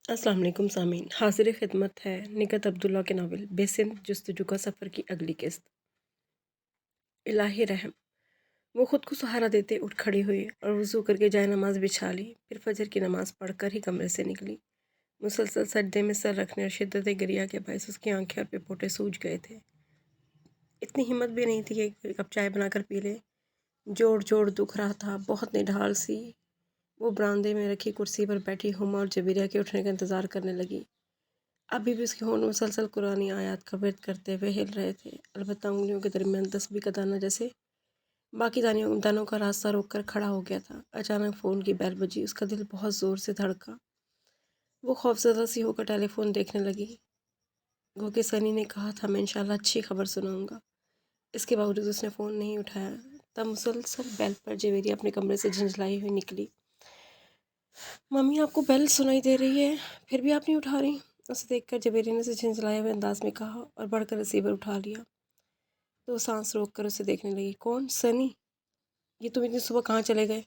अस्सलाम वालेकुम सामीन। हाज़िर खिदमत है निकत अब्दुल्ला के नावल बेसिन जस्तजू का सफ़र की अगली किस्त। इलाही रहम। वो खुद को सहारा देते उठ खड़ी हुई और वज़ू करके जाए नमाज बिछा ली। फिर फजर की नमाज़ पढ़कर ही कमरे से निकली। मुसलसल सजदे में सर रखने और शिद्दत गिरिया के बायस उसकी आंखें और पेपोटे सूज गए थे। इतनी हिम्मत भी नहीं थी कि एक कप चाय बनाकर पी ले। जोड़ जोड़ दुख रहा था, बहुत निढाल सी। वो बरामदे में रखी कुर्सी पर बैठी हुमा और जबीरिया के उठने का इंतज़ार करने लगी। अभी भी उसके होंठ मुसलसल कुरानी आयत का विर्द करते हुए हिल रहे थे, अलबत्ता उंगलियों के दरमियान तस्बीह का दाना जैसे बाकी दानों का रास्ता रोक कर खड़ा हो गया था। अचानक फ़ोन की बेल बजी। उसका दिल बहुत ज़ोर से धड़का। वो खौफज़दा सी होकर टेलीफोन देखने लगी। गो कि सनी ने कहा था मैं इंशाल्लाह अच्छी खबर सुनाऊंगा। इसके बावजूद उसने फ़ोन नहीं उठाया। तब मुसलसल बेल पर जवेरिया अपने कमरे से झंझलाई हुई निकली। मम्मी, आपको बेल सुनाई दे रही है, फिर भी आप नहीं उठा रही? उसे देखकर जवेरिया ने उसे झंझलाए हुए अंदाज में कहा और बढ़कर रिसीवर उठा लिया। तो सांस रोक कर उसे देखने लगी। कौन? सनी? ये तुम इतनी सुबह कहाँ चले गए?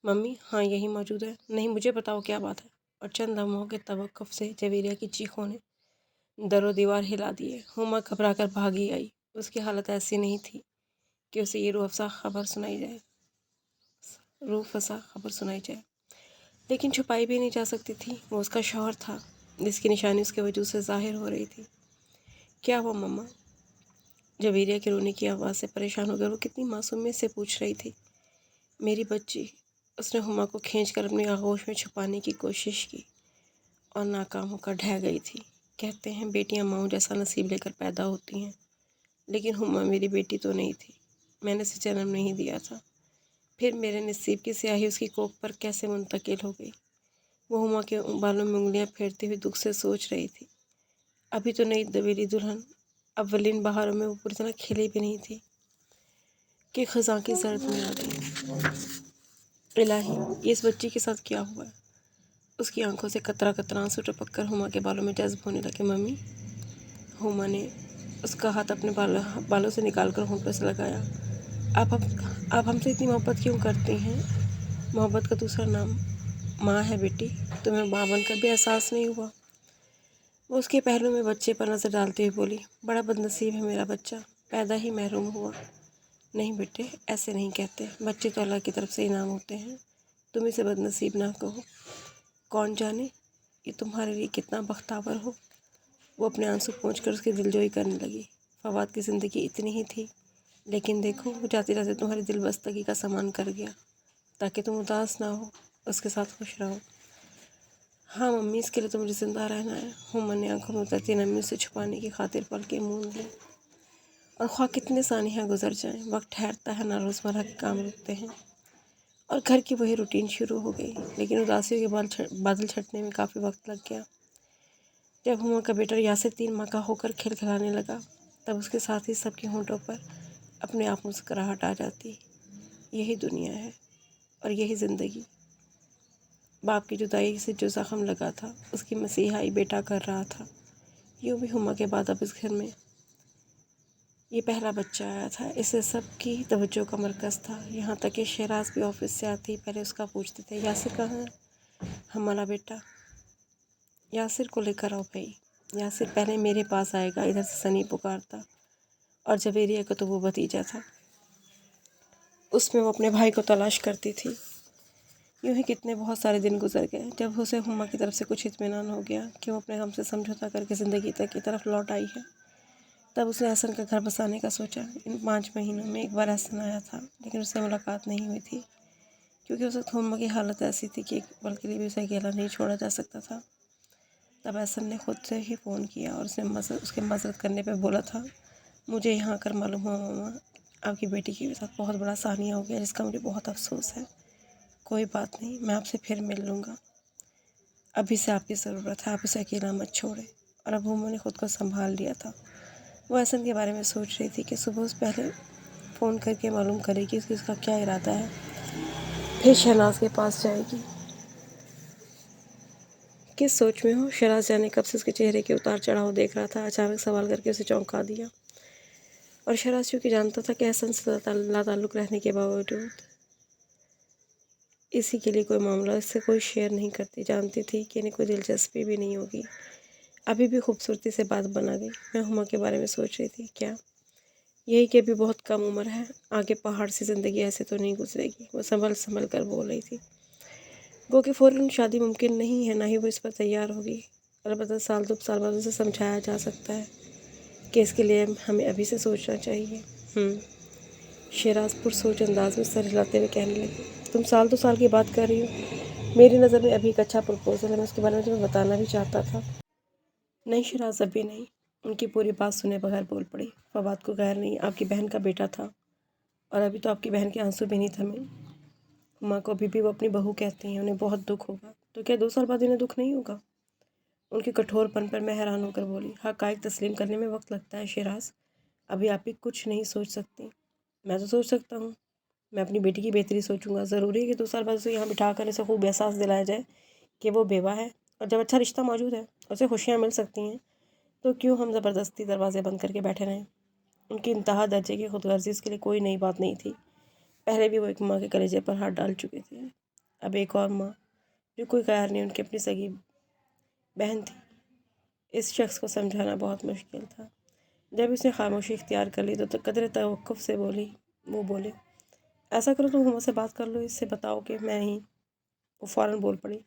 मम्मी, हाँ यही मौजूद है। नहीं, मुझे बताओ क्या बात है। और चंद लम्हों के तवक्कुफ से जवेरिया की चीखों ने दरो दीवार हिला दिए। हुमा घबरा कर भागी आई। उसकी हालत ऐसी नहीं थी कि उसे ये रूह फसा खबर सुनाई जाए, लेकिन छुपाई भी नहीं जा सकती थी। वो उसका शौहर था जिसकी निशानी उसके वजूद से ज़ाहिर हो रही थी। क्या हुआ मम्मा? जवेरिया के रोने की आवाज़ से परेशान होकर वो कितनी मासूमियत से पूछ रही थी। मेरी बच्ची। उसने हुमा को खींचकर अपनी आगोश में छुपाने की कोशिश की और नाकाम होकर ढह गई थी। कहते हैं बेटियां माँओं जैसा नसीब लेकर पैदा होती हैं, लेकिन हुमा मेरी बेटी तो नहीं थी। मैंने उसे जन्म नहीं दिया था। फिर मेरे नसीब की स्याही उसकी कोख पर कैसे मुंतकिल हो गई? वो हुमा के बालों में उंगलियां फेरते हुए दुख से सोच रही थी। अभी तो नई दवेली दुल्हन अव्वलिन बहारों में वो पूरी तरह खिली भी नहीं थी कि खज़ां की जर्द में आ गई। इलाही, ये इस बच्ची के साथ क्या हुआ है? उसकी आंखों से कतरा कतरा आंसू टपक कर हुमा के बालों में जज्ब होने लगे। मम्मी। हुमा ने उसका हाथ अपने बालों से निकालकर होंठों से लगाया। आप हमसे इतनी मोहब्बत क्यों करती हैं? मोहब्बत का दूसरा नाम माँ है बेटी। तुम्हें माँ बनकर भी एहसास नहीं हुआ? वो उसके पहलू में बच्चे पर नज़र डालते हुए बोली। बड़ा बदनसीब है मेरा बच्चा, पैदा ही महरूम हुआ। नहीं बेटे, ऐसे नहीं कहते। बच्चे तो अल्लाह की तरफ से इनाम होते हैं। तुम इसे बदनसीब ना कहो। कौन जाने ये तुम्हारे लिए कितना बख्तावर हो। वो अपने आंसू पोंछ कर उसकी दिलजोई करने लगी। फवाद की ज़िंदगी इतनी ही थी, लेकिन देखो वो जाते जाते तुम्हारी दिल बस्तगी का सामान कर गया, ताकि तुम उदास ना हो, उसके साथ खुश रहो। हाँ मम्मी, इसके लिए तो मुझे ज़िंदा रहना है। हुमा ने आंखों में उतरती नमी से छुपाने की खातिर पलकें मूंद ली। और ख्वाह कितने सानियाँ गुजर जाएं, वक्त ठहरता है ना, रोज़मर्रा के काम रुकते हैं और घर की वही रूटीन शुरू हो गई। लेकिन उदासियों के बादल छटने में काफ़ी वक्त लग गया। जब हुमा का बेटा यासिर 3 माह का होकर खिलखिलाने लगा, तब उसके साथ ही सबके होंठों पर अपने आप मुस्कुराहट आ जाती। यही दुनिया है और यही ज़िंदगी। बाप की जुदाई से जो ज़ख्म लगा था, उसकी मसीहाई बेटा कर रहा था। यूँ भी हुमा के बाद अब इस घर में ये पहला बच्चा आया था। इससे सब की तवज्जो का मरकज़ था। यहाँ तक कि शहराज भी ऑफिस से आती पहले उसका पूछते थे, यासिर कहाँ है? हमारा बेटा। यासिर को लेकर आओ भाई। यासिर पहले मेरे पास आएगा। इधर से सनी पुकारता। और जवेरिया का तो वो भतीजा था, उसमें वो अपने भाई को तलाश करती थी। यूँ ही कितने बहुत सारे दिन गुजर गए। जब उसे हुमा की तरफ से कुछ इत्मीनान हो गया कि वो अपने गम से समझौता करके ज़िंदगी तक की तरफ लौट आई है, तब उसने हसन का घर बसाने का सोचा। इन 5 महीनों में एक बार हसन आया था, लेकिन उससे मुलाकात नहीं हुई थी, क्योंकि उस वक्त हुमा की हालत ऐसी थी कि एक पल के लिए भी उसे अकेला नहीं छोड़ा जा सकता था। तब हसन ने खुद से ही फ़ोन किया और उसके मज़रत करने पर बोला था, मुझे यहाँ आकर मालूम हुआ मामा, आपकी बेटी के साथ बहुत बड़ा सानिया हो गया, जिसका मुझे बहुत अफसोस है। कोई बात नहीं, मैं आपसे फिर मिल लूँगा। अभी से आपकी ज़रूरत है, आप उसे अकेला मत छोड़ें। और अब हुमा ने खुद को संभाल लिया था। वो हसन के बारे में सोच रही थी कि सुबह उस पहले फ़ोन करके मालूम करेगी कि उसका क्या इरादा है, फिर शहनाज के पास जाएगी। किस सोच में हो? शहनाज जाने कब से उसके चेहरे के उतार चढ़ाव देख रहा था। अचानक सवाल करके उसे चौंका दिया। और शहनाज चूँकि जानता था कि हसन से ताल्लुक़ रहने के बावजूद इसी के लिए कोई मामला इससे कोई शेयर नहीं करती, जानती थी कि इन्हें कोई दिलचस्पी भी नहीं होगी। अभी भी खूबसूरती से बात बना गई। मैं हुमा के बारे में सोच रही थी, क्या यही कि अभी बहुत कम उम्र है, आगे पहाड़ सी ज़िंदगी ऐसे तो नहीं गुजरेगी। वो संभल संभल कर बोल रही थी। गो कि फ़ौरन शादी मुमकिन नहीं है, ना ही वो इस पर तैयार होगी। अलबत्ता साल 2 साल बाद उसे समझाया जा सकता है कि इसके लिए हमें अभी से सोचना चाहिए। शेराज पुरसोच अंदाज में सर हिलाते हुए कहने लगे, तुम साल 2 साल की बात कर रही हो? मेरी नज़र में अभी एक अच्छा प्रपोजल है, मैं उसके बारे में तुम्हें बताना भी चाहता था। नहीं शेराज, अभी नहीं। उनकी पूरी बात सुने बगैर बोल पड़ी। फवाद को गैर नहीं, आपकी बहन का बेटा था, और अभी तो आपकी बहन के आंसू भी नहीं थमे। हुमा को अभी भी वो अपनी बहू कहती हैं, उन्हें बहुत दुख होगा। तो क्या 2 साल बाद इन्हें दुख नहीं होगा? उनके कठोरपन पर मैं हैरान होकर बोली, हक़ाइक़ तस्लीम करने में वक्त लगता है शेराज। अभी आप भी कुछ नहीं सोच सकती। मैं तो सोच सकता हूँ। मैं अपनी बेटी की बेहतरी सोचूंगा। ज़रूरी है कि 2 साल बाद उसे यहाँ बिठा कर इसे खूब एहसास दिलाया जाए कि वो बेवा है, और जब अच्छा रिश्ता मौजूद है, उसे खुशियाँ मिल सकती हैं, तो क्यों हम ज़बरदस्ती दरवाजे बंद करके बैठे रहें? उनकी इंतहा दर्जे की खुदगर्जी इसके लिए कोई नई बात नहीं थी। पहले भी वो एक माँ के कलेजे पर हाथ डाल चुके थे। अब एक और माँ, जो कोई गैर नहीं, उनकी अपनी सगी बहन थी। इस शख्स को समझाना बहुत मुश्किल था। जब उसने खामोशी इख्तियार कर ली तो कदर तवक्कुफ़ से वो बोले, ऐसा करो तुम हुमा से बात कर लो, इससे बताओ कि मैं ही। वो फ़ौरन बोल पड़ी,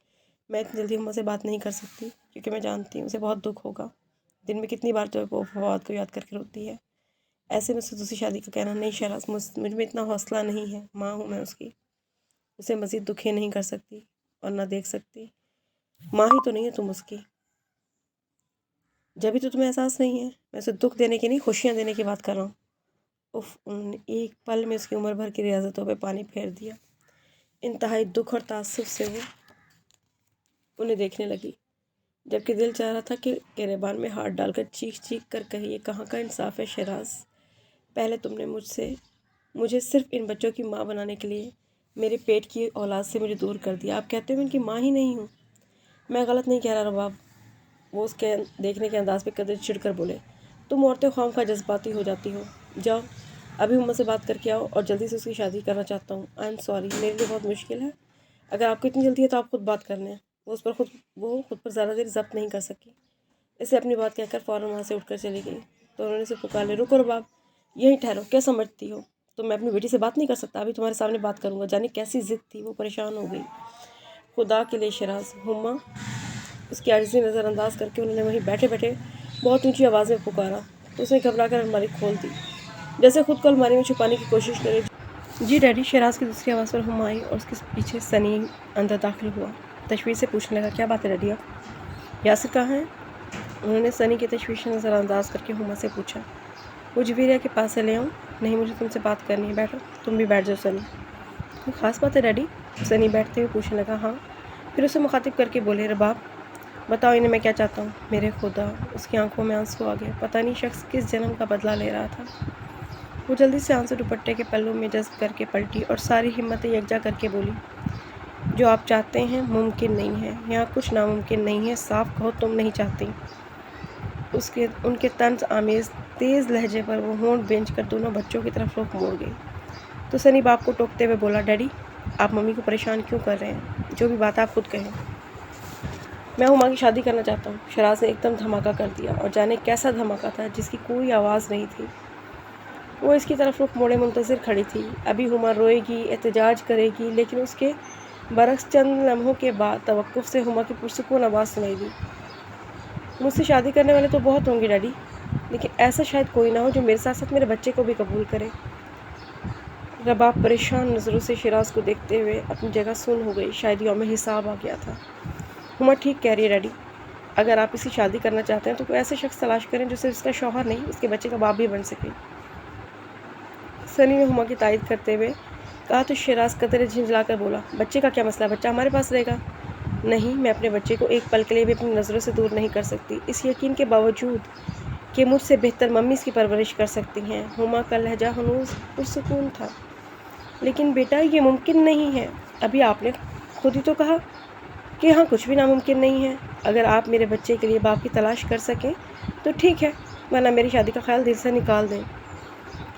मैं इतनी जल्दी हुमा से बात नहीं कर सकती, क्योंकि मैं जानती हूँ उसे बहुत दुख होगा। दिन में कितनी बार तो वो फवाद को याद करके रोती है। ऐसे में उससे दूसरी शादी का कहना, नहीं शहनाज, मुझ में इतना हौसला नहीं है। माँ हूँ मैं उसकी, उसे मज़ीद दुखी नहीं कर सकती और ना देख सकती। माँ ही तो नहीं है तुम उसकी। जब भी तो तुम्हें एहसास नहीं है, मैं उसे दुख देने की नहीं, खुशियाँ देने की बात कर रहा हूँ। उफ, उन्होंने एक पल में उसकी उम्र भर की रियाजतों पे पानी फेर दिया। इंतहाई दुख और तासुब से वो उन्हें देखने लगी, जबकि दिल चाह रहा था कि गिरेबान में हाथ डालकर चीख चीख कर कहिए, कहाँ का इंसाफ है शेराज। पहले तुमने मुझे सिर्फ इन बच्चों की माँ बनाने के लिए मेरे पेट की औलाद से मुझे दूर कर दिया। आप कहते हो मैं इनकी माँ ही नहीं हूँ। मैं गलत नहीं कह रहा रबाब। वो उसके देखने के अंदाज पे कदर चिढ़ कर बोले, तुम औरतें ख्वामख्वाह जज्बाती हो जाती हो। जाओ अभी उम्मा से बात करके आओ, और जल्दी से उसकी शादी करना चाहता हूँ। आई एम सॉरी, मेरे लिए बहुत मुश्किल है। अगर आपको इतनी जल्दी है तो आप खुद बात कर लें। वो खुद पर ज़्यादा देर ज़ब्त नहीं कर सकी। इसे अपनी बात कहकर फ़ौरन वहाँ से उठकर चली गई। तो उन्होंने उसे पुकार लिया, रुको रबाब, यहीं ठहरो, क्या समझती हो तो मैं अपनी बेटी से बात नहीं कर सकता? अभी तुम्हारे सामने बात करूँगा। जाने कैसी ज़िद थी। वो परेशान हो गई। खुदा के लिए शेराज, हुम्मा उसकी आजिज़ी नज़रअंदाज करके उन्होंने वहीं बैठे बैठे बहुत ऊंची आवाज़ में पुकारा, तो उसने घबरा कर अलमारी खोल दी, जैसे खुद को अलमारी में छुपाने की कोशिश करे। जी डैडी। शेराज की दूसरी आवाज़ पर हुम्मा आई और उसके पीछे सनी अंदर दाखिल हुआ। तशवीश से पूछने लगा, क्या बात है डैडी? आप यासिर कहाँ हैं? उन्होंने सनी की तशवीश नज़रअंदाज करके हुम्मा से पूछा। वो जवेरिया के पास से ले आऊँ? नहीं, मुझे तुमसे बात करनी है। बैठो। तुम भी बैठ जाओ सनी। कोई ख़ास बात है डैडी? सनी बैठते हुए पूछने लगा। हाँ। फिर उसे मुखातिब करके बोले, रबाब बताओ इन्हें मैं क्या चाहता हूँ। मेरे खुदा, उसकी आंखों में आंसू आ गए। पता नहीं शख्स किस जन्म का बदला ले रहा था। वो जल्दी से आंसू दुपट्टे के पल्लों में जज्ब करके पलटी और सारी हिम्मतें यकजा करके बोली, जो आप चाहते हैं मुमकिन नहीं है। यहाँ कुछ नामुमकिन नहीं है। साफ कहो तुम नहीं चाहती। उनके तंज आमेज़ तेज़ लहजे पर वो होंठ बेंच कर दोनों बच्चों की तरफ रुख मोड़ गई। तो सनी बाप को टोकते हुए बोला, डैडी आप मम्मी को परेशान क्यों कर रहे हैं? जो भी बात आप खुद कहें। मैं हुमा की शादी करना चाहता हूँ। शराज ने एकदम धमाका कर दिया, और जाने कैसा धमाका था जिसकी कोई आवाज़ नहीं थी। वो इसकी तरफ रुख मोड़े मुंतज़िर खड़ी थी। अभी हुमा रोएगी, एहतजाज करेगी, लेकिन उसके बरक्स चंद लम्हों के बाद तवक्कुफ़ से हुमा की पुरसुकून आवाज़ सुनाई दी, मुझसे शादी करने वाले तो बहुत होंगे डैडी, लेकिन ऐसा शायद कोई ना हो जो मेरे साथ साथ मेरे बच्चे को भी कबूल करे। रबाब परेशान नज़रों से शिराज को देखते हुए अपनी जगह सुन्न हो गई। शायद यौम हिसाब आ गया था। हुमा ठीक कह रही है डैडी। अगर आप इसी शादी करना चाहते हैं तो कोई ऐसे शख्स तलाश करें जो सिर्फ इसका शौहर नहीं, उसके बच्चे का बाप भी बन सके। सनी ने हुमा की तायद करते हुए कहा तो शिराज कतरे झिंझला कर बोला, बच्चे का क्या मसला? बच्चा हमारे पास रहेगा। नहीं, मैं अपने बच्चे को एक पल के लिए भी अपनी नज़रों से दूर नहीं कर सकती, इस यकीन के बावजूद कि मुझसे बेहतर मम्मी इसकी परवरिश कर सकती हैं। हुमा का लहजा हनूज पुरसुकून था। लेकिन बेटा ये मुमकिन नहीं है। अभी आपने खुद ही तो कहा कि हाँ कुछ भी नामुमकिन नहीं है। अगर आप मेरे बच्चे के लिए बाप की तलाश कर सकें तो ठीक है, वरना मेरी शादी का ख्याल दिल से निकाल दें।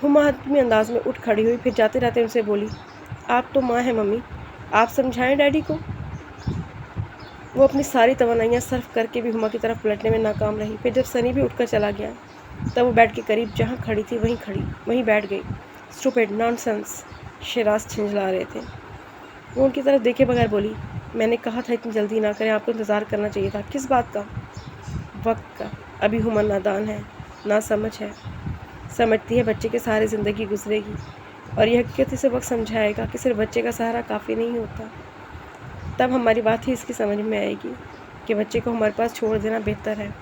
हुमा हतमी अंदाज में उठ खड़ी हुई, फिर जाते रहते उनसे बोली, आप तो माँ हैं मम्मी, आप समझाएं डैडी को। वो अपनी सारी तवन्नाइयाँ सर्फ करके भी हुमा की तरफ पलटने में नाकाम रही। फिर जब सनी भी उठकर चला गया तब वो बेड के करीब जहाँ खड़ी थी वहीं बैठ गई। स्टूपिड, नॉनसेंस, शिराज झिंझला रहे थे। वो उनकी तरफ देखे बगैर बोली, मैंने कहा था इतनी जल्दी ना करें, आपको इंतज़ार करना चाहिए था। किस बात का? वक्त का। अभी हुमा नादान है, ना समझ है। समझती है बच्चे के सहारे ज़िंदगी गुजरेगी और यह हकीकत इसे वक्त समझाएगा कि सिर्फ बच्चे का सहारा काफ़ी नहीं होता। तब हमारी बात ही इसकी समझ में आएगी कि बच्चे को हमारे पास छोड़ देना बेहतर है।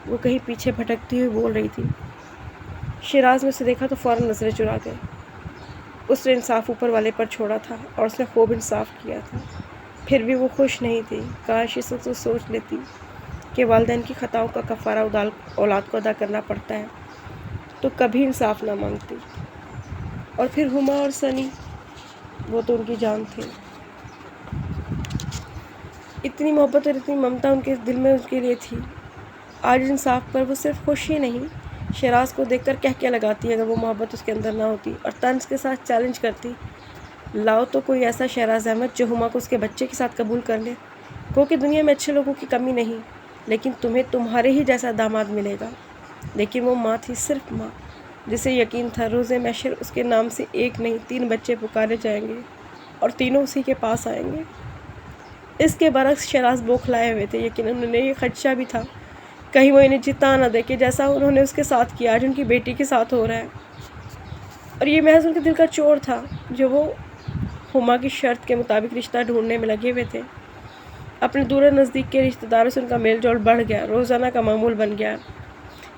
वो कहीं पीछे भटकती हुई बोल रही थी। शिराज ने उसे देखा तो फ़ौरन नज़रें चुरा गए। उसने इंसाफ ऊपर वाले पर छोड़ा था और उसने खूब इंसाफ किया था। फिर भी वो खुश नहीं थी। काश इस वक्त वो सोच लेती कि वालिदैन की ख़ताओं का कफ़ारा औलाद को अदा करना पड़ता है तो कभी इंसाफ ना मांगती। और फिर हुमा और सनी, वो तो उनकी जान थे। इतनी मोहब्बत और इतनी ममता उनके दिल में उसके लिए थी। आज इंसाफ पर वो सिर्फ खुश ही नहीं, शिराज को देखकर कह के लगाती अगर वो मोहब्बत उसके अंदर ना होती, और तंज के साथ चैलेंज करती, लाओ तो कोई ऐसा शहराज अहमद जो हुमा को उसके बच्चे के साथ कबूल कर ले। क्योंकि दुनिया में अच्छे लोगों की कमी नहीं, लेकिन तुम्हें तुम्हारे ही जैसा दामाद मिलेगा। लेकिन वो माँ थी, सिर्फ माँ, जिसे यकीन था रोज़े महशर उसके नाम से एक नहीं 3 बच्चे पुकारे जाएंगे और तीनों उसी के पास आएंगे। इसके बरक्स शराज बौखलाए हुए थे। यकीन उन्हें ये खदशा भी था कहीं वो इन्हें जिता न दे कि जैसा उन्होंने उसके साथ किया आज उनकी बेटी के साथ हो रहा है। और ये महज उनके दिल का चोर था जो वो हुमा की शर्त के मुताबिक रिश्ता ढूंढने में लगे हुए थे। अपने दूर नज़दीक के रिश्तेदारों से उनका मेल जोल बढ़ गया, रोज़ाना का मामूल बन गया।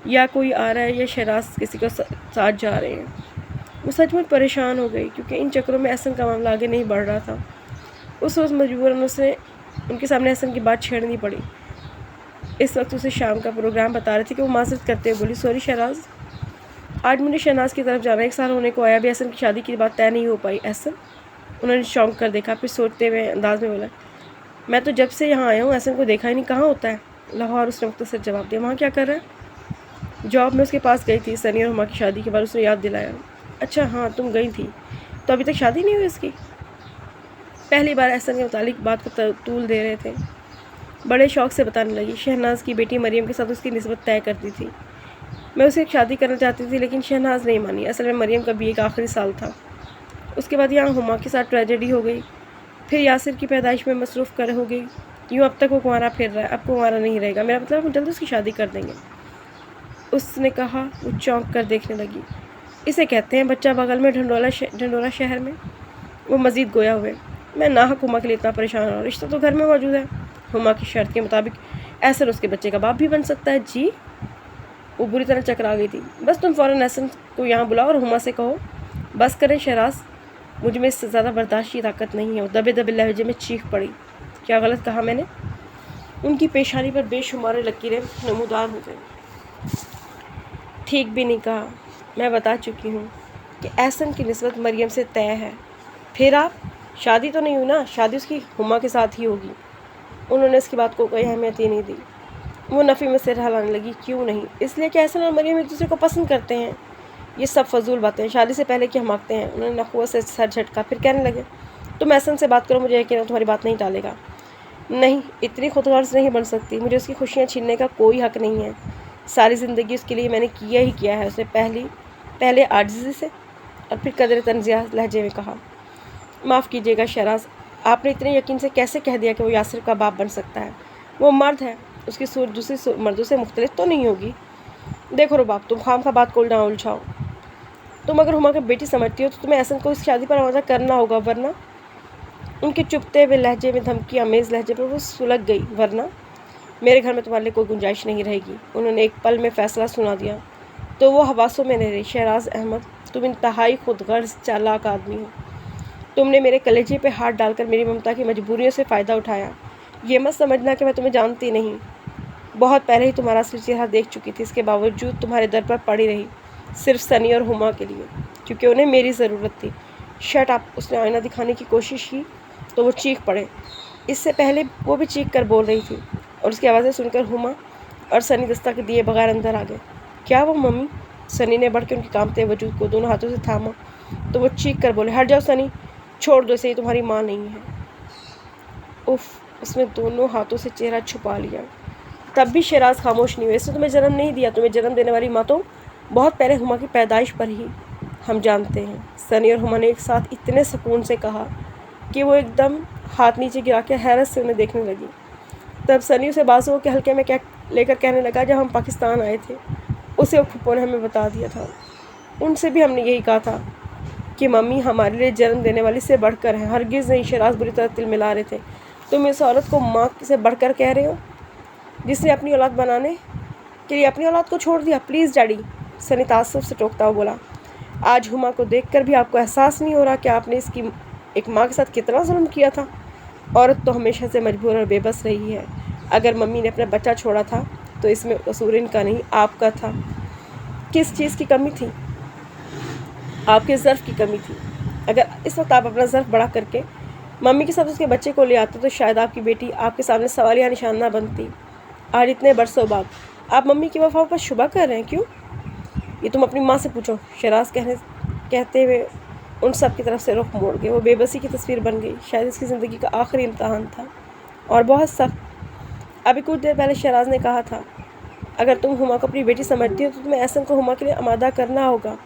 या कोई आ रहा है या शहराज किसी को साथ जा रहे हैं। वो सचमुच परेशान हो गई क्योंकि इन चक्रों में एहसन का मामला आगे नहीं बढ़ रहा था। उस रोज़ मजबूरन उसे उनके सामने एहसन की बात छेड़नी पड़ी। इस वक्त उसे शाम का प्रोग्राम बता रही थी कि वो माजरत करते हुए बोली, सॉरी शहराज, आज मुझे शहनाज की तरफ जाना, 1 साल होने को आया, भी एहसन की शादी की बात तय नहीं हो पाई। एहसन? उन्होंने चौंक कर देखा, फिर सोचते हुए अंदाज में बोला, मैं तो जब से यहाँ आया हूँ एहसन को देखा ही नहीं, कहाँ होता है? लाहौर, उसने मुख्तसर जवाब दिया। वहाँ क्या कर रहा है? जॉब में उसके पास गई थी। सनी और हुमा की शादी के बाद उसने याद दिलाया। अच्छा हाँ, तुम गई थी, तो अभी तक शादी नहीं हुई इसकी? पहली बार एहसन के मुतालिक बात को तूल दे रहे थे। बड़े शौक़ से बताने लगी, शहनाज की बेटी मरियम के साथ उसकी निस्बत तय करती थी। मैं उसे शादी करना चाहती थी लेकिन शहनाज नहीं मानी। असल में मरियम का BA का आखिरी साल था। उसके बाद यहाँ हुमा के साथ ट्रेजेडी हो गई, फिर यासिर की पैदाइश में मसरूफ़ कर हो गई। यूँ अब तक वो कुंवारा फिर रहा है, अब कुंवारा नहीं रहेगा। मेरा मतलब हम जल्दी उसकी शादी कर देंगे, उसने कहा। वो चौंक कर देखने लगी। इसे कहते हैं बच्चा बगल में ढंडोला शहर में। वो मज़ीद गोया हुए, मैं नाहक हुमा के लिए इतना परेशान हूँ, रिश्ता तो घर में मौजूद है। हुमा की शर्त के मुताबिक एहसन उसके बच्चे का बाप भी बन सकता है। जी? वो बुरी तरह चकरा गई थी। बस तुम फ़ौरन एहसन को यहाँ बुलाओ और हुमा से कहो बस करें शहराज, मुझ में इससे ज़्यादा बर्दाश्त की ताकत नहीं है। वो दबे दबे लहजे में चीख पड़ी। क्या गलत कहा मैंने? उनकी पेशानी पर बेशुमार लकीरें नमूदार हो गई। ठीक भी नहीं कहा, मैं बता चुकी हूँ कि एहसन की निस्बत मरियम से तय है। फिर आप? शादी तो नहीं हुई ना, शादी उसकी हुमा के साथ ही होगी। उन्होंने इसकी बात को कोई अहमियत ही नहीं दी। वो नफ़ी में सिर हिलाने लगी। क्यों नहीं? इसलिए कि एहसन और मरियम एक दूसरे को पसंद करते हैं। ये सब फजूल बातें हैं, शादी से पहले क्या मांगते हैं? उन्होंने नखुआ से सर झटका, फिर कहने लगे, तुम एहसन से बात करो, मुझे यकीन है तुम्हारी बात नहीं टालेगा। नहीं, इतनी खुदगर्ज नहीं बन सकती। मुझे उसकी खुशियाँ छीनने का कोई हक़ नहीं है। सारी ज़िंदगी उसके लिए मैंने किया ही किया है। उसने पहले आजिज़ी से और फिर कदर तंज़िया लहजे में कहा, माफ़ कीजिएगा शहराज, आपने इतने यकीन से कैसे कह दिया कि वो यासिर का बाप बन सकता है? वो मर्द है, उसकी सूरत दूसरे मर्दों से मुख्तलिफ तो नहीं होगी। देखो रुबाब, तुम खाम खा बात को ना उलझाओ। तुम अगर हुमा की बेटी समझती हो तो तुम्हें एहसन को इस शादी पर आमादा करना होगा, वरना। उनके चुपते हुए लहजे में, धमकी आमेज़ लहजे पर वो सुलग गई। वरना मेरे घर में तुम्हारे लिए कोई गुंजाइश नहीं रहेगी। उन्होंने एक पल में फ़ैसला सुना दिया। तो वो हवासों में नहीं रही। शहराज अहमद, तुम इंतहाई खुदगर्ज चालाक आदमी हो। तुमने मेरे कलेजे पे हाथ डालकर मेरी ममता की मजबूरियों से फ़ायदा उठाया। ये मत समझना कि मैं तुम्हें जानती नहीं। बहुत पहले ही तुम्हारा असली चेहरा देख चुकी थी। इसके बावजूद तुम्हारे दर पर पड़ी रही, सिर्फ सनी और हुमा के लिए, क्योंकि उन्हें मेरी ज़रूरत थी। शट अप, उसने आईना दिखाने की कोशिश की तो वो चीख पड़े। इससे पहले वो भी चीख कर बोल रही थी और उसकी आवाज़ें सुनकर हुमा और सनी दस्तक दिए बगैर अंदर आ गए। क्या वो मम्मी? सनी ने बढ़ के उनके कांपते वजूद को दोनों हाथों से थामा तो वो चीख कर बोले, हट जाओ सनी, छोड़ दो इसे, ये तुम्हारी माँ नहीं है। उफ, उसने दोनों हाथों से चेहरा छुपा लिया। तब भी शहराज खामोश नहीं हुए। इसने तुम्हें जन्म नहीं दिया, तुम्हें जन्म देने वाली माँ तो बहुत पहले हुमा की पैदाइश पर ही हम जानते हैं। सनी और हुमा ने एक साथ इतने सुकून से कहा कि वो एकदम हाथ नीचे गिरा के हैरत से उन्हें देखने लगी। तब सनी उसे बाजुओं के हल्के में लेकर कहने लगा, जब हम पाकिस्तान आए थे उसे फूफो ने हमें बता दिया था। उनसे भी हमने यही कहा था कि मम्मी हमारे लिए जन्म देने वाली से बढ़कर है। हरगिज़ नहीं। शहराज बुरी तरह तिल मिला रहे थे। तुम इस औरत को माँ से बढ़कर कह रहे हो, जिसने अपनी औलाद बनाने के लिए अपनी औलाद को छोड़ दिया। प्लीज़ डैडी, सनी ताज्जुब से टोकता हुआ बोला। आज हुमा को देखकर भी आपको एहसास नहीं हो रहा कि आपने इसकी एक माँ के साथ कितना जुल्म किया था। औरत तो हमेशा से मजबूर और बेबस रही है। अगर मम्मी ने अपना बच्चा छोड़ा था तो इसमें कसूर इनका नहीं, आपका था। किस चीज़ की कमी थी? आपके ज़र्फ़ की कमी थी। अगर इस वक्त आप अपना ज़र्फ़ बड़ा करके मम्मी के साथ उसके बच्चे को ले आते तो शायद आपकी बेटी आपके सामने सवालिया निशान ना बनती। आज इतने बरसों बाद आप मम्मी की वफ़ा पर शुबा कर रहे हैं, क्यों? ये तुम अपनी माँ से पूछो। शहराज कहते हुए उन सब की तरफ से रुख मोड़ गए। वो बेबसी की तस्वीर बन गई। शायद इसकी ज़िंदगी का आखिरी इम्तहान था और बहुत सख्त। अभी कुछ देर पहले शहराज ने कहा था, अगर तुम हुमा को अपनी बेटी समझती हो तो तुम्हें एहसन को हुमा के लिए आमादा करना होगा।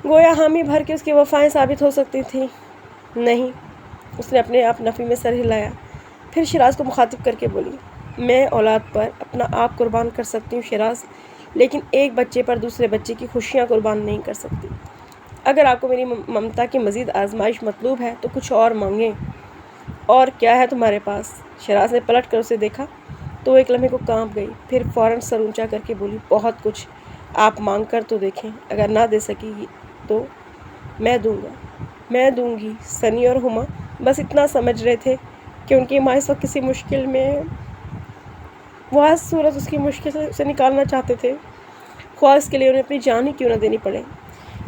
गोया हामी भर के उसकी वफ़ाएं साबित हो सकती थी। नहीं। उसने अपने आप नफ़ी में सर हिलाया। फिर शहराज को मुखातिब करके बोली, मैं औलाद पर अपना आप कुर्बान कर सकती हूँ शहराज, लेकिन एक बच्चे पर दूसरे बच्चे की खुशियाँ कुर्बान नहीं कर सकती। अगर आपको मेरी ममता की मज़ीद आजमाइश मतलूब है तो कुछ और मांगें। और क्या है तुम्हारे पास? शहराज ने पलट कर उसे देखा तो वो एक लम्हे को कांप गई। फिर फ़ौरन सर ऊंचा करके बोली, बहुत कुछ। आप मांग कर तो देखें, अगर ना दे सकेगी तो मैं दूंगी। सनी और हुमा बस इतना समझ रहे थे कि उनकी माँ इस वक्त किसी मुश्किल में है। वो हर सूरत उसकी मुश्किल से निकालना चाहते थे, ख्वाह इसके लिए उन्हें अपनी जान ही क्यों ना देनी पड़े।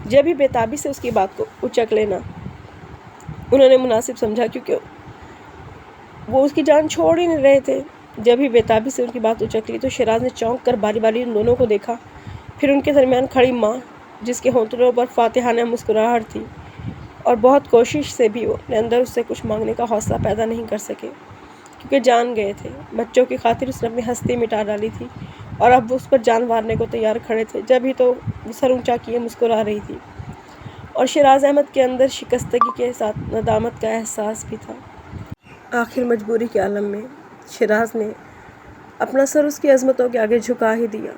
जब भी बेताबी से उसकी बात को उचक लेना उन्होंने मुनासिब समझा, क्योंकि वो उसकी जान छोड़ ही नहीं रहे थे। जब भी बेताबी से उनकी बात उचक ली तो शहराज ने चौंक कर बारी बारी उन दोनों को देखा। फिर उनके दरमियान खड़ी माँ, जिसके होंठों पर फातिहाना मुस्कुराहट थी, और बहुत कोशिश से भी वो अपने अंदर उससे कुछ मांगने का हौसला पैदा नहीं कर सके, क्योंकि जान गए थे बच्चों की खातिर उसने अपनी हस्ती मिटा डाली थी और अब वो उस पर जान मारने को तैयार खड़े थे। जब ही तो वो सर ऊंचा किए मुस्कुरा रही थी और शहराज अहमद के अंदर शिकस्तगी के साथ नदामत का एहसास भी था। आखिर मजबूरी के आलम में शहराज ने अपना सर उसकी अज़मतों के आगे झुका ही दिया।